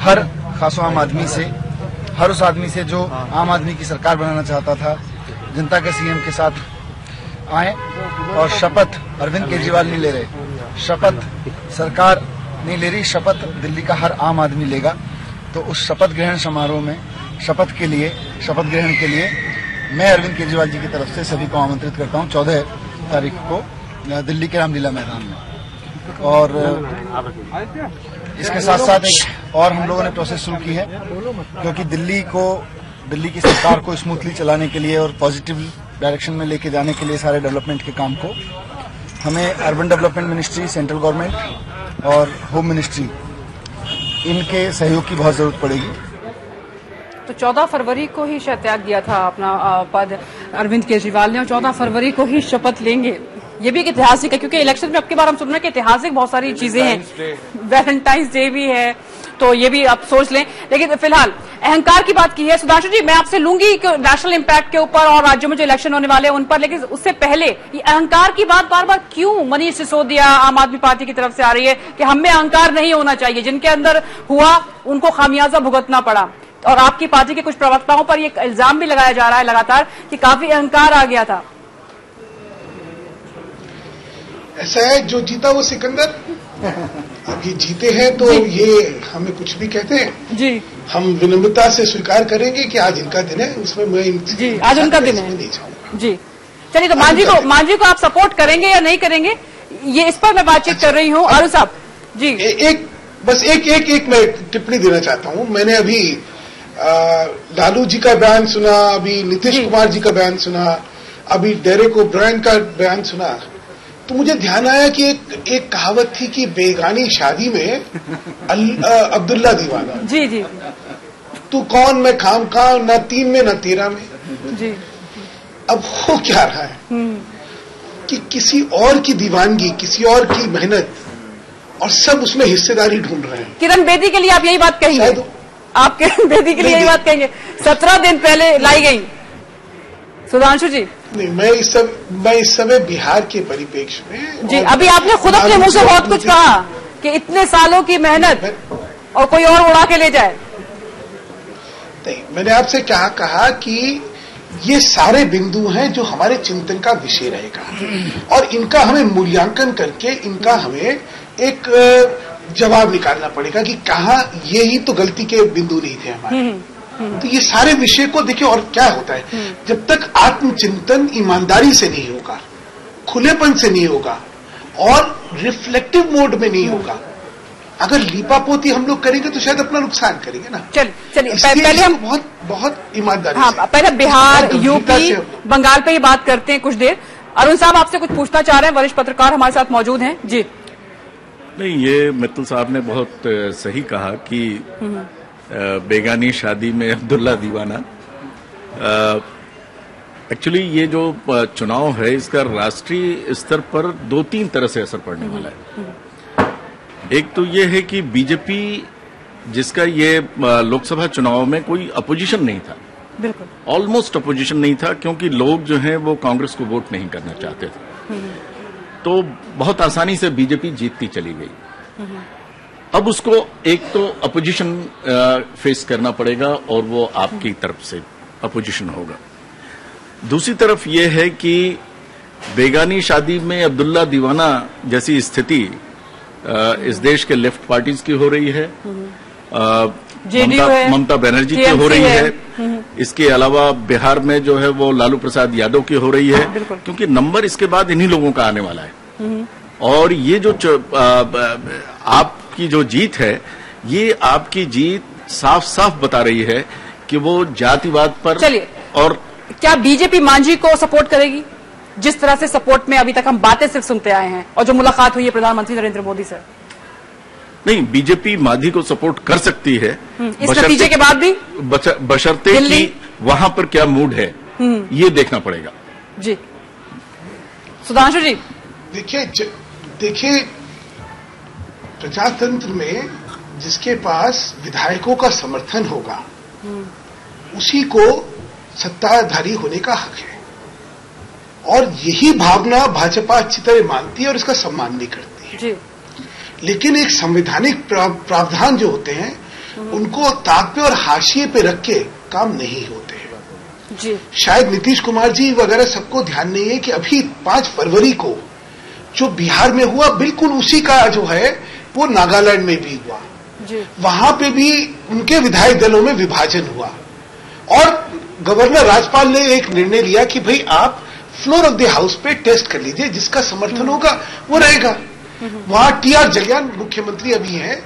हर खासो आम आदमी से, हर उस आदमी से जो आम आदमी की सरकार बनाना चाहता था, जनता के सीएम के साथ आए और शपथ अरविंद केजरीवाल नहीं ले रहे, शपथ सरकार नहीं ले रही, शपथ दिल्ली का हर आम आदमी लेगा। तो उस शपथ ग्रहण समारोह में शपथ ग्रहण के लिए मैं अरविंद केजरीवाल जी की तरफ से सभी को आमंत्रित करता हूं 14 तारीख को दिल्ली के रामलीला मैदान में। और इसके साथ साथ एक और हम लोगों ने प्रोसेस शुरू की है, क्योंकि दिल्ली की सरकार को स्मूथली चलाने के लिए और पॉजिटिव डायरेक्शन में लेके जाने के लिए सारे डेवलपमेंट के काम को हमें urban development ministry, central government और होम मिनिस्ट्री, इनके सहयोग की बहुत जरूरत पड़ेगी। तो 14 फरवरी को ही शायद त्याग दिया था अपना पद अरविंद केजरीवाल ने, और 14 फरवरी को ही शपथ लेंगे। ये भी एक ऐतिहासिक है, क्योंकि इलेक्शन में अब की बार हम सुन रहे हैं कि ऐतिहासिक बहुत सारी चीजें हैं, वैलेंटाइंस डे भी है, तो ये भी आप सोच लें। लेकिन फिलहाल अहंकार की बात की है। सुधांशु जी, मैं आपसे लूंगी कि नेशनल इम्पैक्ट के ऊपर और राज्यों में जो इलेक्शन होने वाले हैं उन पर, लेकिन उससे पहले ये अहंकार की बात बार बार क्यों मनीष सिसोदिया आम आदमी पार्टी की तरफ से आ रही है कि हम में अहंकार नहीं होना चाहिए, जिनके अंदर हुआ उनको खामियाजा भुगतना पड़ा, और आपकी पार्टी के कुछ प्रवक्ताओं पर यह इल्जाम भी लगाया जा रहा है लगातार कि काफी अहंकार आ गया था। ऐसा है, जो जीता वो सिकंदर। अभी जीते हैं तो ये हमें कुछ भी कहते हैं जी, हम विनम्रता से स्वीकार करेंगे कि आज इनका दिन है, उसमें मैं जी आज उनका दिन है नहीं चाहूंगा जी। चलिए, तो मांझी को आप सपोर्ट करेंगे या नहीं करेंगे, ये इस पर मैं बातचीत कर रही हूँ। अरुण साहब जी, एक मैं टिप्पणी देना चाहता हूँ। मैंने अभी लालू जी का बयान सुना, अभी नीतीश कुमार जी का बयान सुना, अभी डेरेक ओब्रायन का बयान सुना, तो मुझे ध्यान आया कि एक कहावत थी कि बेगानी शादी में अब्दुल्ला दीवाना। जी जी, तू कौन मैं खाम का, न 3 में न 13 में जी। अब हो क्या रहा है कि किसी और की दीवानगी, किसी और की मेहनत, और सब उसमें हिस्सेदारी ढूंढ रहे हैं। किरण बेदी के लिए आप यही बात कहेंगे? आप किरण बेदी के लिए यही बात कहेंगे? 17 दिन पहले लाई गई। सुधांशु जी नहीं, मैं इस समय बिहार के परिप्रेक्ष्य में जी, अभी आपने खुद अपने मुंह से बहुत कुछ कहा कि इतने सालों की मेहनत और कोई और उड़ा के ले जाए। नहीं, मैंने आपसे क्या कहा कि ये सारे बिंदु हैं जो हमारे चिंतन का विषय रहेगा, और इनका हमें मूल्यांकन करके इनका हमें एक जवाब निकालना पड़ेगा कि कहाँ ये ही तो गलती के बिंदु नहीं थे हमारे। तो ये सारे विषय को देखिए, और क्या होता है, जब तक आत्मचिंतन ईमानदारी से नहीं होगा, खुलेपन से नहीं होगा और रिफ्लेक्टिव मोड में नहीं होगा, अगर लीपापोती हम लोग करेंगे तो शायद अपना नुकसान करेंगे ना। चलिए पहले हम बहुत ईमानदारी से पहले बिहार, यूपी, बंगाल पे ही बात करते हैं कुछ देर। अरुण साहब आपसे कुछ पूछना चाह रहे हैं, वरिष्ठ पत्रकार हमारे साथ मौजूद हैं जी। नहीं, ये मित्तल साहब ने बहुत सही कहा कि बेगानी शादी में अब्दुल्ला दीवाना। एक्चुअली ये जो चुनाव है इसका राष्ट्रीय स्तर पर 2-3 तरह से असर पड़ने वाला है। एक तो ये है कि बीजेपी, जिसका ये लोकसभा चुनाव में कोई अपोजिशन नहीं था, बिल्कुल ऑलमोस्ट अपोजिशन नहीं था, क्योंकि लोग जो हैं वो कांग्रेस को वोट नहीं करना चाहते थे, तो बहुत आसानी से बीजेपी जीतती चली गई। अब उसको एक तो अपोजिशन फेस करना पड़ेगा और वो आपकी तरफ से अपोजिशन होगा। दूसरी तरफ ये है कि बेगानी शादी में अब्दुल्ला दीवाना जैसी स्थिति इस देश के लेफ्ट पार्टीज की हो रही है, ममता बनर्जी की हो रही है, इसके अलावा बिहार में जो है वो लालू प्रसाद यादव की हो रही है, क्योंकि नंबर इसके बाद इन्हीं लोगों का आने वाला है। और ये जो आपकी जो जीत है, ये आपकी जीत साफ साफ बता रही है कि वो जातिवाद पर। चलिए, और क्या बीजेपी मांझी को सपोर्ट करेगी, जिस तरह से सपोर्ट में अभी तक हम बातें सिर्फ सुनते आए हैं, और जो मुलाकात हुई है प्रधानमंत्री नरेंद्र मोदी से? नहीं, बीजेपी मांझी को सपोर्ट कर सकती है इस नतीजे के बाद भी, बशर्ते कि वहां पर क्या मूड है ये देखना पड़ेगा जी। सुधांशु जी देखिए, प्रजातंत्र में जिसके पास विधायकों का समर्थन होगा उसी को सत्ताधारी होने का हक है, और यही भावना भाजपा अच्छी तरह मानती है और इसका सम्मान भी करती है जी। लेकिन एक संवैधानिक प्रावधान जो होते हैं उनको ताक पे और हाशिए पे रख के काम नहीं होते हैं जी। शायद नीतीश कुमार जी वगैरह सबको ध्यान नहीं है कि अभी 5 फरवरी को जो बिहार में हुआ बिल्कुल उसी का जो है वो नागालैंड में भी हुआ जी। वहां पे भी उनके विधायक दलों में विभाजन हुआ और गवर्नर राज्यपाल ने एक निर्णय लिया कि भाई आप फ्लोर ऑफ द हाउस पे टेस्ट कर लीजिए, जिसका समर्थन होगा वो रहेगा। वहां टीआर जलियान मुख्यमंत्री अभी हैं।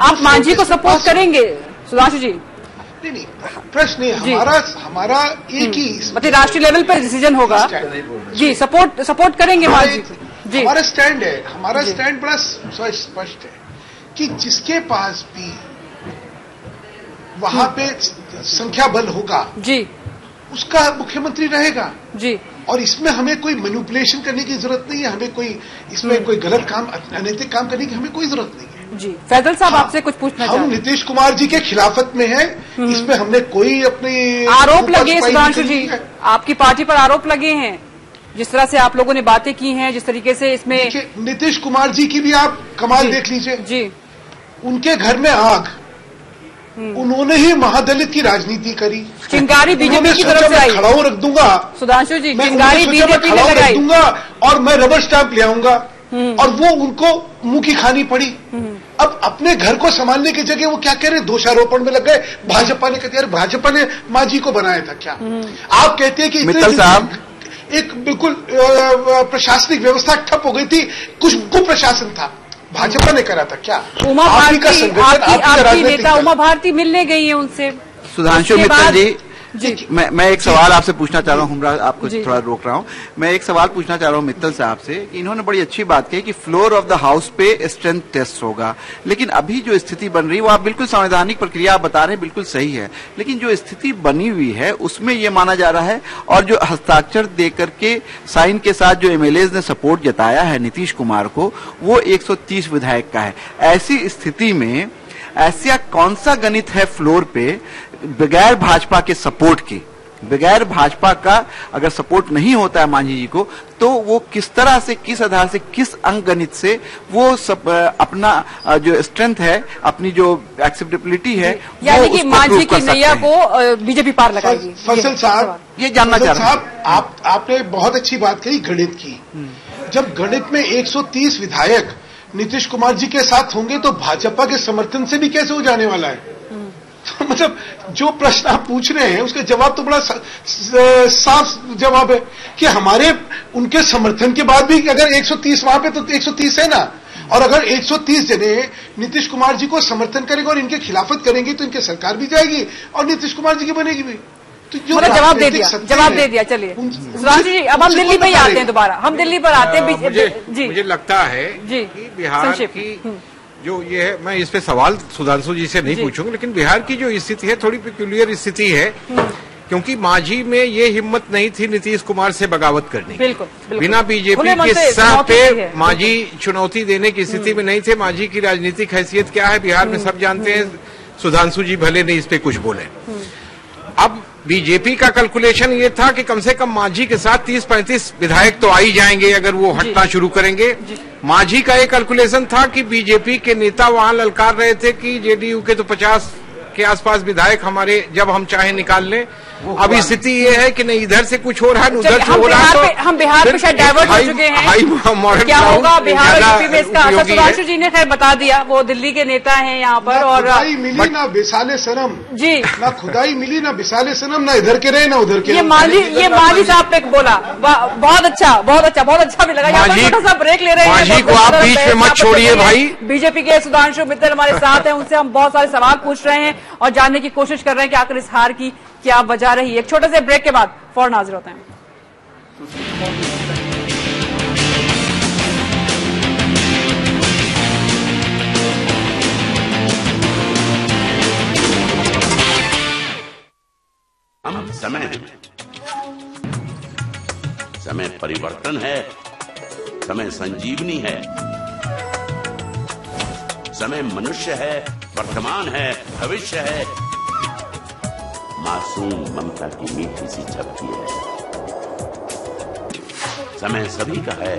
आप मांझी को सपोर्ट करेंगे सुधांशु जी? नहीं, प्रश्न हमारा एक ही मतलब राष्ट्रीय लेवल पर डिसीजन होगा जी। सपोर्ट करेंगे मांझी जी। हमारा स्टैंड है, हमारा स्टैंड बड़ा स्पष्ट है कि जिसके पास भी वहां पे संख्या बल होगा जी, उसका मुख्यमंत्री रहेगा जी। और इसमें हमें कोई मैनिपुलेशन करने की जरूरत नहीं है, हमें कोई इसमें कोई गलत काम, अनैतिक काम करने की हमें कोई जरूरत नहीं है जी। फैजल साहब आपसे कुछ पूछना चाहते हैं। हम नीतीश कुमार जी के खिलाफत में हैं, इसमें हमने कोई अपनी आरोप लगे सुधांशु जी, आपकी पार्टी पर आरोप लगे हैं, जिस तरह से आप लोगों ने बातें की हैं, जिस तरीके से इसमें नीतीश कुमार जी की भी आप कमाल देख लीजिए जी। उनके घर में आग, उन्होंने ही महादलित की राजनीति करी। चिंगारी बीजेपी की तरफ से आई। खड़ा रख दूंगा सुधांशु जी, चिंगारी बीजेपी ने लगाई दूंगा और मैं रबर स्टैंप ले आऊंगा और वो उनको मुंह की खानी पड़ी। अब अपने घर को संभालने की जगह वो क्या कह रहे हैं, दोषारोपण में लग गए। भाजपा ने कहते यार भाजपा ने मांझी को बनाया था क्या? आप कहते हैं कि मित्तल साहब एक बिल्कुल प्रशासनिक व्यवस्था ठप हो गई थी, कुछ कुप्रशासन था, भाजपा ने करा था क्या? उमा भारती, आपकी नेता उमा भारती मिलने गई है उनसे। सुधांशु मित्तल जी, मैं एक सवाल आपसे पूछना चाह रहा हूँ, आपको थोड़ा रोक रहा हूँ। मैं एक सवाल पूछना चाह रहा हूँ मित्तल साहब से कि इन्होंने बड़ी अच्छी बात कही कि फ्लोर ऑफ द हाउस पे स्ट्रेंथ टेस्ट होगा, लेकिन अभी जो स्थिति बन रही है वो आप बिल्कुल संवैधानिक प्रक्रिया आप बता रहे हैं, बिल्कुल सही है, लेकिन जो स्थिति बनी हुई है उसमें ये माना जा रहा है और जो हस्ताक्षर दे करके साइन के साथ जो एमएलएज ने सपोर्ट जताया है नीतीश कुमार को, वो 130 विधायक का है। ऐसी स्थिति में ऐसा कौन सा गणित है फ्लोर पे बगैर भाजपा के सपोर्ट के, बगैर भाजपा का अगर सपोर्ट नहीं होता है मांझी जी को, तो वो किस तरह से, किस आधार से, किस अंक गणित से वो अपना जो स्ट्रेंथ है, अपनी जो एक्सेप्टेबिलिटी है, यानी कि मांझी की नैया को बीजेपी पार लगाएगी। फैसल साहब, ये जानना चाह रहा हूं। आपने बहुत अच्छी बात कही गणित की। जब गणित में 130 विधायक नीतीश कुमार जी के साथ होंगे तो भाजपा के समर्थन से भी कैसे हो जाने वाला है? तो मतलब जो प्रश्न आप पूछ रहे हैं उसका जवाब तो बड़ा साफ जवाब है कि हमारे उनके समर्थन के बाद भी अगर 130 वहां पे तो 130 है ना, और अगर 130 जने नीतीश कुमार जी को समर्थन करेंगे और इनके खिलाफत करेंगे तो इनकी सरकार भी जाएगी और नीतीश कुमार जी की बनेगी भी। तो जो जवाब दे दिया। चलिए सुधांशु जी, अब हम दिल्ली पे ही आते हैं, दोबारा हम दिल्ली पर आते हैं। मुझे लगता है कि बिहार की जो ये है, मैं इस पे सवाल सुधांशु जी से नहीं पूछूंगा, लेकिन बिहार की जो स्थिति है थोड़ी पेक्यूलियर स्थिति है, क्योंकि मांझी में ये हिम्मत नहीं थी नीतीश कुमार से बगावत करने। बिल्कुल। बिना बीजेपी के साथ पे मांझी चुनौती देने की स्थिति में नहीं थे। मांझी की राजनीतिक हैसियत क्या है बिहार में सब जानते हैं, सुधांशु जी भले नहीं इस पे कुछ बोले। अब बीजेपी का कैलकुलेशन ये था कि कम से कम मांझी के साथ 30-35 विधायक तो आ ही जाएंगे अगर वो हटना शुरू करेंगे। मांझी का ये कैलकुलेशन था कि बीजेपी के नेता वहां ललकार रहे थे कि जेडीयू के तो 50 के आसपास विधायक हमारे जब हम चाहे निकाल लें। अब स्थिति ये है कि नहीं इधर से कुछ हो रहा है, उधर से हो रहा है, तो हम बिहार पे शायद डाइवर्ट हो चुके हैं। क्या होगा बिहार और यूपी में इसका असर? सुधांशु जी ने खैर बता दिया, वो दिल्ली के नेता हैं यहाँ पर। और खुदाई मिली ना बिसाले सनम जी, ना खुदाई मिली ना बिसाले सनम, ना इधर के रहे ना उधर के। ये मांझी साहब पे बोला, बहुत अच्छा भी लगा। यहाँ पर छोटा सा ब्रेक ले रहे हैं, मांझी को आप बीच में मत छोड़िए भाई। बीजेपी के सुधांशु मित्तल हमारे साथ हैं, उनसे हम बहुत सारे सवाल पूछ रहे हैं और जानने की कोशिश कर रहे हैं कि आखिर इस हार की क्या वजह रही। एक छोटे से ब्रेक के बाद फौरन हाजिर होते हैं। हम समय है, समय परिवर्तन है, समय संजीवनी है, समय मनुष्य है, वर्तमान है, भविष्य है, मासूम ममता की मीठी सी झपकी है। समय सभी का है,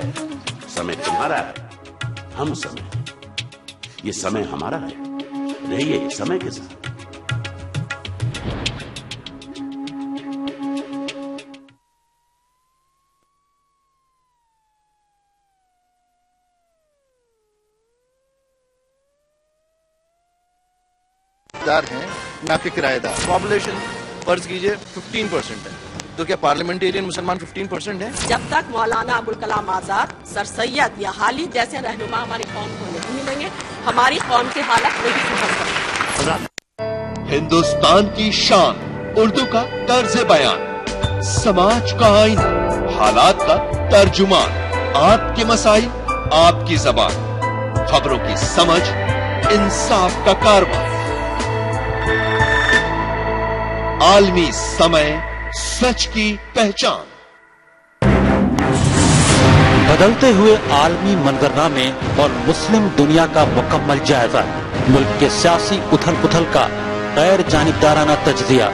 समय तुम्हारा है, हम समय, ये समय हमारा है, रहिए समय के साथ। हैं ना कि किराएदार। पॉपुलेशन फर्ज कीजिए 15% है, तो क्या पार्लियामेंटेरियन मुसलमान 15% है? जब तक मौलाना अबुल कलाम आजाद, सर सैयद या हाली जैसे रहनुमा हमारी कौम को नहीं मिलेंगे, हमारी कौम की हालत नहीं सुधर सकती। हिंदुस्तान की शान, उर्दू का तर्ज बयान, समाज का आईना, हालात का तर्जुमान, आपके मसाइल आपकी जबान, खबरों की समझ, इंसाफ का कारवां, आलमी समय, सच की पहचान। बदलते हुए आलमी मनगरना में और मुस्लिम दुनिया का मुकम्मल जायजा, मुल्क के सियासी उथल पुथल का गैर जानिबदाराना तज्जिया,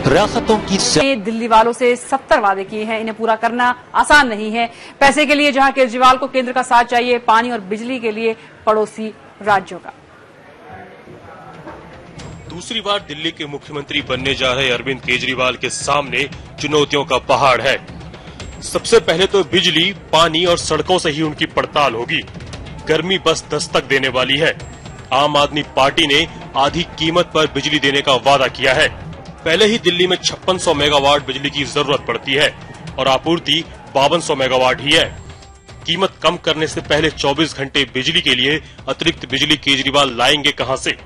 रियासतों की दिल्ली वालों से 70 वादे किए हैं, इन्हें पूरा करना आसान नहीं है। पैसे के लिए जहां केजरीवाल को केंद्र का साथ चाहिए, पानी और बिजली के लिए पड़ोसी राज्यों का। दूसरी बार दिल्ली के मुख्यमंत्री बनने जा रहे अरविंद केजरीवाल के सामने चुनौतियों का पहाड़ है। सबसे पहले तो बिजली, पानी और सड़कों से ही उनकी पड़ताल होगी। गर्मी बस दस्तक देने वाली है। आम आदमी पार्टी ने आधी कीमत पर बिजली देने का वादा किया है। पहले ही दिल्ली में 5600 मेगावाट बिजली की जरूरत पड़ती है और आपूर्ति 5200 मेगावाट ही है। कीमत कम करने से पहले 24 घंटे बिजली के लिए अतिरिक्त बिजली केजरीवाल लाएंगे कहां से?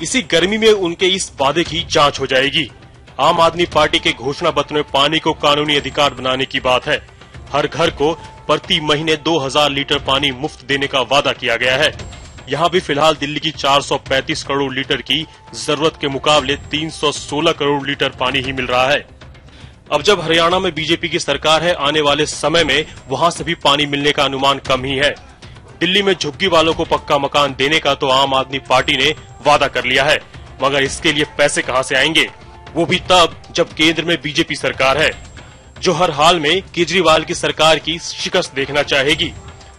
इसी गर्मी में उनके इस वादे की जांच हो जाएगी। आम आदमी पार्टी के घोषणा पत्र में पानी को कानूनी अधिकार बनाने की बात है। हर घर को प्रति महीने 2000 लीटर पानी मुफ्त देने का वादा किया गया है। यहाँ भी फिलहाल दिल्ली की 435 करोड़ लीटर की जरूरत के मुकाबले 316 करोड़ लीटर पानी ही मिल रहा है। अब जब हरियाणा में बीजेपी की सरकार है, आने वाले समय में वहाँ से भी पानी मिलने का अनुमान कम ही है। दिल्ली में झुग्गी वालों को पक्का मकान देने का तो आम आदमी पार्टी ने वादा कर लिया है, मगर इसके लिए पैसे कहां से आएंगे? वो भी तब जब केंद्र में बीजेपी सरकार है, जो हर हाल में केजरीवाल की सरकार की शिकस्त देखना चाहेगी।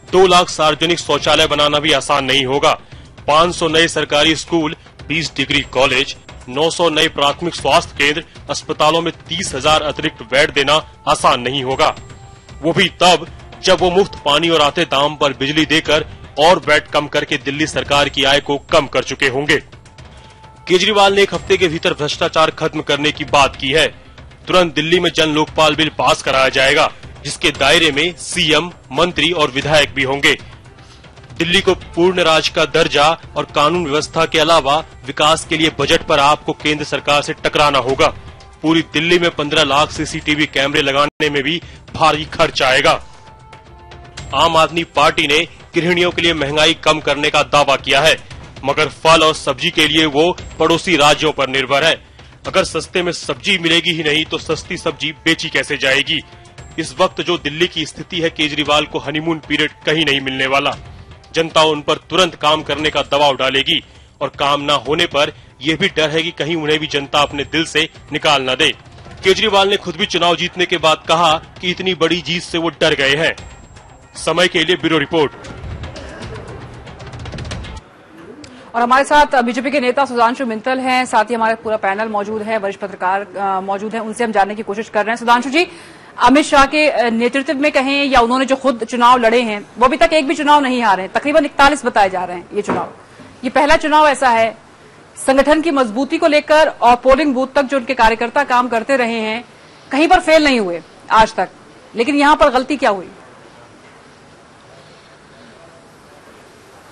2 लाख सार्वजनिक शौचालय बनाना भी आसान नहीं होगा। 500 नए सरकारी स्कूल, 20 डिग्री कॉलेज, 900 नए प्राथमिक स्वास्थ्य केंद्र, अस्पतालों में 30,000 अतिरिक्त बेड देना आसान नहीं होगा। वो भी तब जब वो मुफ्त पानी और आते दाम पर बिजली देकर और बेड कम करके दिल्ली सरकार की आय को कम कर चुके होंगे। केजरीवाल ने 1 हफ्ते के भीतर भ्रष्टाचार खत्म करने की बात की है। तुरंत दिल्ली में जन लोकपाल बिल पास कराया जाएगा, जिसके दायरे में सीएम, मंत्री और विधायक भी होंगे। दिल्ली को पूर्ण राज्य का दर्जा और कानून व्यवस्था के अलावा विकास के लिए बजट पर आपको केंद्र सरकार से टकराना होगा। पूरी दिल्ली में 15 लाख सीसीटीवी कैमरे लगाने में भी भारी खर्च आएगा। आम आदमी पार्टी ने गृहिणियों के लिए महंगाई कम करने का दावा किया है, मगर फल और सब्जी के लिए वो पड़ोसी राज्यों पर निर्भर है। अगर सस्ते में सब्जी मिलेगी ही नहीं तो सस्ती सब्जी बेची कैसे जाएगी? इस वक्त जो दिल्ली की स्थिति है, केजरीवाल को हनीमून पीरियड कहीं नहीं मिलने वाला। जनता उन पर तुरंत काम करने का दबाव डालेगी और काम न होने पर यह भी डर है कि कहीं उन्हें भी जनता अपने दिल से निकाल न दे। केजरीवाल ने खुद भी चुनाव जीतने के बाद कहा कि इतनी बड़ी जीत से वो डर गए हैं। समय के लिए ब्यूरो रिपोर्ट। और हमारे साथ बीजेपी के नेता सुधांशु मित्तल हैं, साथ ही हमारे पूरा पैनल मौजूद है, वरिष्ठ पत्रकार मौजूद हैं, उनसे हम जानने की कोशिश कर रहे हैं। सुधांशु जी, अमित शाह के नेतृत्व में कहें या उन्होंने जो खुद चुनाव लड़े हैं, वो अभी तक एक भी चुनाव नहीं हारे हैं। तकरीबन 41 बताए जा रहे हैं ये चुनाव। ये पहला चुनाव ऐसा है संगठन की मजबूती को लेकर और पोलिंग बूथ तक जो उनके कार्यकर्ता काम करते रहे हैं, कहीं पर फेल नहीं हुए आज तक। लेकिन यहां पर गलती क्या हुई?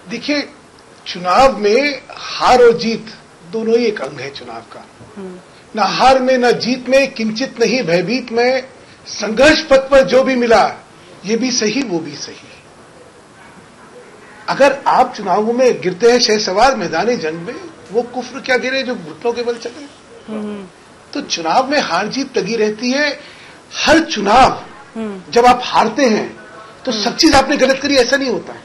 देखिए, चुनाव में हार और जीत दोनों ही एक अंग है चुनाव का। न हार में न जीत में किंचित नहीं भयभीत में, संघर्ष पथ पर जो भी मिला ये भी सही वो भी सही। अगर आप चुनावों में गिरते हैं शहसवार मैदानी जंग में, वो कुफ्र क्या गिरे जो घुटनों के बल चले। तो चुनाव में हार जीत लगी रहती है। हर चुनाव जब आप हारते हैं तो सब चीज आपने गलत करी ऐसा नहीं होता है,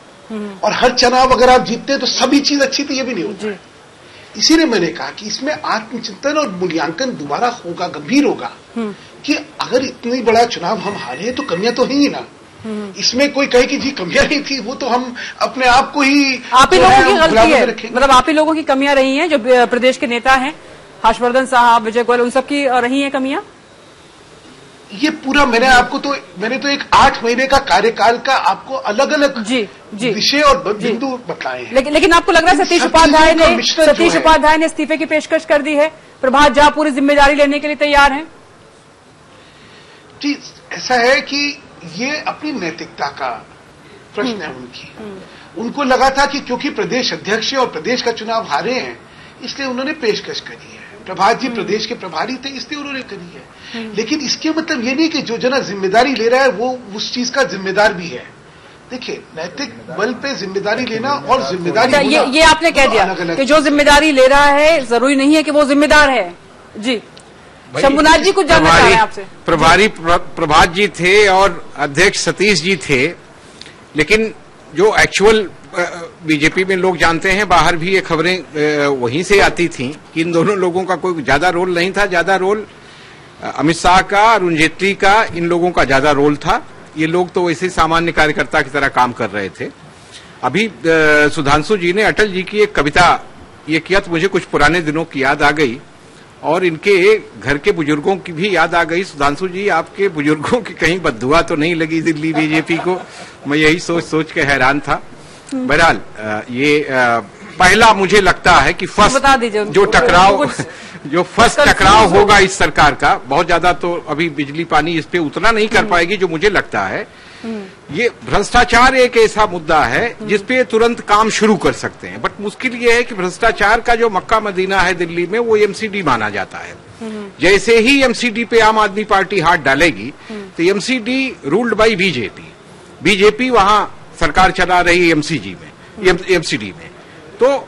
और हर चुनाव अगर आप जीतते हैं तो सभी चीज अच्छी थी ये भी नहीं होता। इसीलिए मैंने कहा कि इसमें आत्मचिंतन और मूल्यांकन दोबारा होगा, गंभीर होगा कि अगर इतनी बड़ा चुनाव हम हारे तो कमियां तो हैं ही ना। इसमें कोई कहे कि जी कमियां नहीं थी, वो तो हम अपने आप को ही आप ही लोगों की गलती है, मतलब आप ही लोगों की कमियां रही हैं जो प्रदेश के नेता हैं, हर्षवर्धन साहब, विजय गोयल, उन सबकी रही हैं कमियां। ये पूरा मैंने तो एक 8 महीने का कार्यकाल का आपको अलग अलग विषय और बिंदु बताए हैं। लेकिन आपको लग रहा है सतीश उपाध्याय ने इस्तीफे की पेशकश कर दी है, प्रभात झा पूरी जिम्मेदारी लेने के लिए तैयार हैं? जी, ऐसा है कि ये अपनी नैतिकता का प्रश्न है उनकी। उनको लगा था कि क्योंकि प्रदेश अध्यक्ष और प्रदेश का चुनाव हारे हैं, इसलिए उन्होंने पेशकश करी है। प्रभात जी प्रदेश के प्रभारी थे, इसलिए उन्होंने करी है। लेकिन इसके मतलब ये नहीं कि जो जना जिम्मेदारी ले रहा है वो उस चीज का जिम्मेदार भी है। देखिए, नैतिक बल पे जिम्मेदारी लेना और जिम्मेदारी ये आपने कह दिया कि जो जिम्मेदारी ले रहा है जरूरी नहीं है कि वो जिम्मेदार है। जी, शंभुनाथ जी कुछ जानना चाह रहे हैं आपसे। प्रभारी प्रभात जी थे और अध्यक्ष सतीश जी थे, लेकिन जो एक्चुअल बीजेपी में लोग जानते हैं, बाहर भी ये खबरें वहीं से आती थीं कि इन दोनों लोगों का कोई ज्यादा रोल नहीं था। ज्यादा रोल अमित शाह का, अरुण जेटली का, इन लोगों का ज्यादा रोल था। ये लोग तो वैसे सामान्य कार्यकर्ता की तरह काम कर रहे थे। अभी सुधांशु जी ने अटल जी की एक कविता ये किया तो मुझे कुछ पुराने दिनों की याद आ गई और इनके घर के बुजुर्गों की भी याद आ गई। सुधांशु जी, आपके बुजुर्गों की कहीं बददुआ तो नहीं लगी दिल्ली बीजेपी को? मैं यही सोच के हैरान था। बहरहाल ये पहला मुझे लगता है कि फर्स्ट जो फर्स्ट टकराव होगा इस सरकार का, बहुत ज्यादा तो अभी बिजली पानी इस पे उतना नहीं कर पाएगी। जो मुझे लगता है ये भ्रष्टाचार एक ऐसा मुद्दा है जिसपे तुरंत काम शुरू कर सकते हैं, बट मुश्किल ये है कि भ्रष्टाचार का जो मक्का मदीना है दिल्ली में, वो एमसीडी माना जाता है। जैसे ही एमसीडी पे आम आदमी पार्टी हाथ डालेगी तो एमसीडी रूल्ड बाई बीजेपी वहां सरकार चला रही एमसीडी में, तो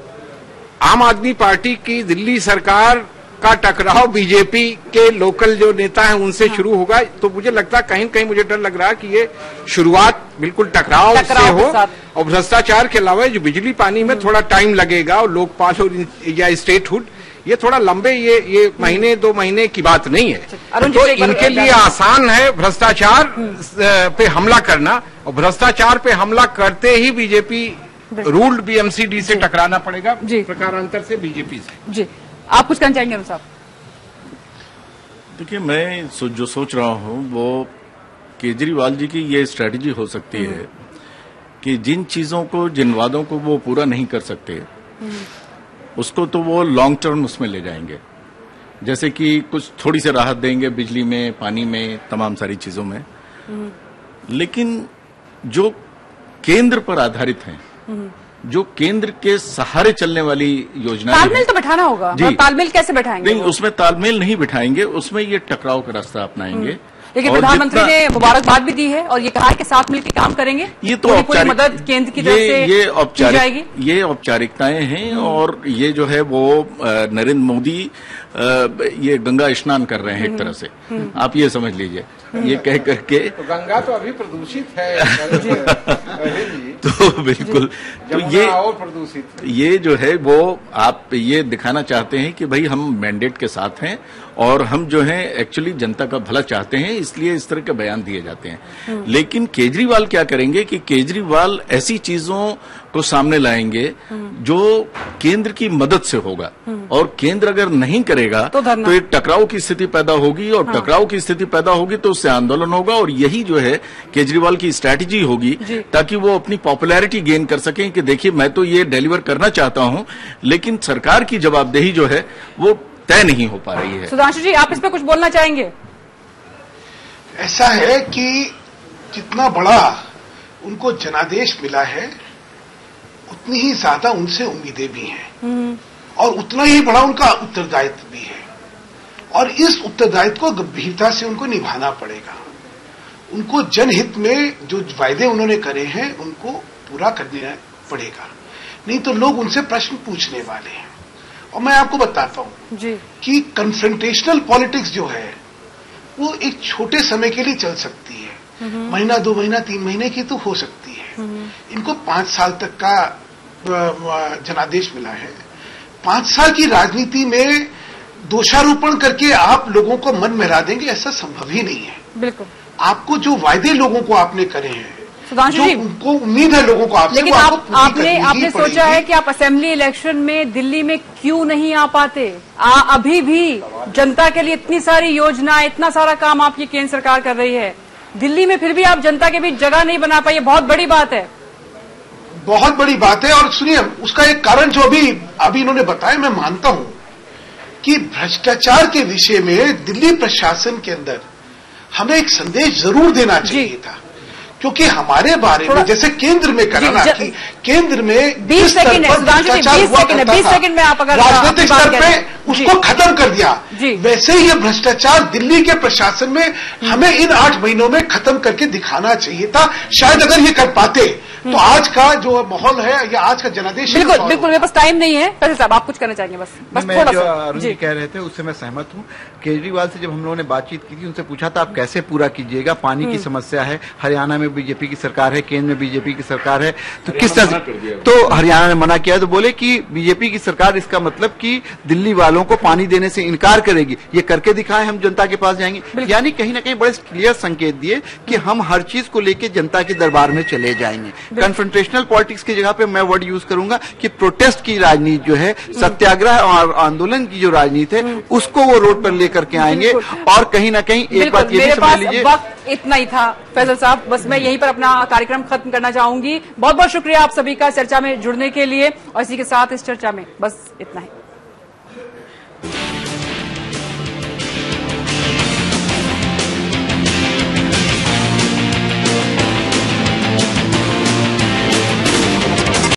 आम आदमी पार्टी की दिल्ली सरकार का टकराव बीजेपी के लोकल जो नेता हैं उनसे शुरू होगा। तो मुझे लगता है कहीं कहीं मुझे डर लग रहा है कि ये शुरुआत बिल्कुल टकराव से हो, और भ्रष्टाचार के अलावा जो बिजली पानी में थोड़ा टाइम लगेगा और लोकपाल और या स्टेटहुड, ये थोड़ा लंबे ये महीने 2 महीने की बात नहीं है। तो इनके लिए आसान है भ्रष्टाचार पे हमला करना, और भ्रष्टाचार पे हमला करते ही बीजेपी रूल्ड बीएमसीडी से टकराना पड़ेगा, प्रकारांतर से बीजेपी से। जी, आप कुछ कहना चाहेंगे साहब? देखिए, मैं जो सोच रहा हूं वो केजरीवाल जी की ये स्ट्रेटजी हो सकती है कि जिन चीजों को, जिन वादों को वो पूरा नहीं कर सकते, उसको तो वो लॉन्ग टर्म उसमें ले जाएंगे। जैसे कि कुछ थोड़ी सी राहत देंगे बिजली में, पानी में, तमाम सारी चीजों में, लेकिन जो केंद्र पर आधारित हैं, जो केंद्र के सहारे चलने वाली योजना, तालमेल तो बैठाना होगा। तालमेल कैसे बैठाएंगे? नहीं, उसमें तालमेल नहीं बिठाएंगे, उसमें ये टकराव का रास्ता अपनाएंगे। लेकिन प्रधानमंत्री ने मुबारकबाद भी दी है और ये कहा है कि साथ मिलकर काम करेंगे। ये तो पूरी मदद केंद्र की तरफ से ये औपचारिकताएं हैं, और ये जो है वो नरेंद्र मोदी ये गंगा स्नान कर रहे हैं एक तरह से, आप ये समझ लीजिए। ये कह करके तो गंगा तो अभी प्रदूषित है तो बिल्कुल, तो ये और प्रदूषित, ये जो है वो आप ये दिखाना चाहते हैं कि भाई हम मैंडेट के साथ हैं और हम जो है एक्चुअली जनता का भला चाहते हैं, इसलिए इस तरह के बयान दिए जाते हैं। लेकिन केजरीवाल क्या करेंगे कि केजरीवाल ऐसी चीजों को सामने लाएंगे जो केंद्र की मदद से होगा, और केंद्र अगर नहीं करेगा तो एक टकराव की स्थिति पैदा होगी, और टकराव की स्थिति पैदा होगी तो उससे आंदोलन होगा, और यही जो है केजरीवाल की स्ट्रैटेजी होगी ताकि वो अपनी पॉपुलैरिटी गेन कर सकें कि देखिए मैं तो ये डिलीवर करना चाहता हूं, लेकिन सरकार की जवाबदेही जो है वो तय नहीं हो पा रही है। सुधांशु जी, आप इस पे कुछ बोलना चाहेंगे? ऐसा है कि जितना बड़ा उनको जनादेश मिला है, उतनी ही ज्यादा उनसे उम्मीदें भी हैं, और उतना ही बड़ा उनका उत्तरदायित्व भी है, और इस उत्तरदायित्व को गंभीरता से उनको निभाना पड़ेगा। उनको जनहित में जो वायदे उन्होंने करे हैं उनको पूरा करना पड़ेगा, नहीं तो लोग उनसे प्रश्न पूछने वाले हैं। और मैं आपको बताता हूं कि कन्फ्रंटेशनल पॉलिटिक्स जो है वो एक छोटे समय के लिए चल सकती है, महीना 2 महीना 3 महीने की तो हो सकती है। इनको 5 साल तक का जनादेश मिला है। 5 साल की राजनीति में दोषारोपण करके आप लोगों को मन महरा देंगे, ऐसा संभव ही नहीं है। बिल्कुल। आपको जो वायदे लोगों को आपने करे हैं, सुधांशु जी, उनको उम्मीद है लोगों को आपसे, लेकिन आपने सोचा है कि आप असेंबली इलेक्शन में दिल्ली में क्यों नहीं आ पाते? अभी भी जनता के लिए इतनी सारी योजना, इतना सारा काम आपकी केंद्र सरकार कर रही है, दिल्ली में फिर भी आप जनता के बीच जगह नहीं बना पाई। बहुत बड़ी बात है, बहुत बड़ी बात है। और सुनिए, उसका एक कारण जो अभी इन्होंने बताया, मैं मानता हूं कि भ्रष्टाचार के विषय में दिल्ली प्रशासन के अंदर हमें एक संदेश जरूर देना चाहिए था, क्योंकि हमारे बारे में जैसे केंद्र में करा ना कि केंद्र में 20 सेकंड में आप अगर राजनीतिक स्तर पे उसको खत्म कर दिया, वैसे ही ये भ्रष्टाचार दिल्ली के प्रशासन में हमें इन 8 महीनों में खत्म करके दिखाना चाहिए था। शायद अगर ये कर पाते तो आज का जो माहौल है या आज का जनादेश, बिल्कुल मेरे पास टाइम नहीं है। फैसल साहब, आप कुछ कहना चाहेंगे? बस थोड़ा सा। अरुण जी कह रहे थे उससे मैं सहमत हूँ। केजरीवाल से जब हम लोगों ने बातचीत की थी, उनसे पूछा था आप कैसे पूरा कीजिएगा, पानी की समस्या है, हरियाणा में बीजेपी की सरकार है, केंद्र में बीजेपी की सरकार है, तो किस तरह, तो हरियाणा ने मना किया, तो बोले कि बीजेपी की सरकार, इसका मतलब कि दिल्ली वालों को पानी देने से इनकार करेगी, ये करके दिखाएं, हम जनता के पास जाएंगे। यानी कहीं ना कहीं बड़े क्लियर संकेत दिए कि हम हर चीज को लेकर जनता के दरबार में चले जाएंगे। कन्फ्रंटेशनल पॉलिटिक्स की जगह पे मैं वर्ड यूज करूंगा कि प्रोटेस्ट की राजनीति जो है, सत्याग्रह और आंदोलन की जो राजनीति है, उसको वो रोड पर लेकर के आएंगे। और कहीं ना कहीं एक बात ये भी समझ लीजिए, वक्त इतना ही था फैसल साहब, बस मैं यहीं पर अपना कार्यक्रम खत्म करना चाहूंगी। बहुत बहुत शुक्रिया आप सभी का चर्चा में जुड़ने के लिए, और इसी के साथ इस चर्चा में बस इतना ही।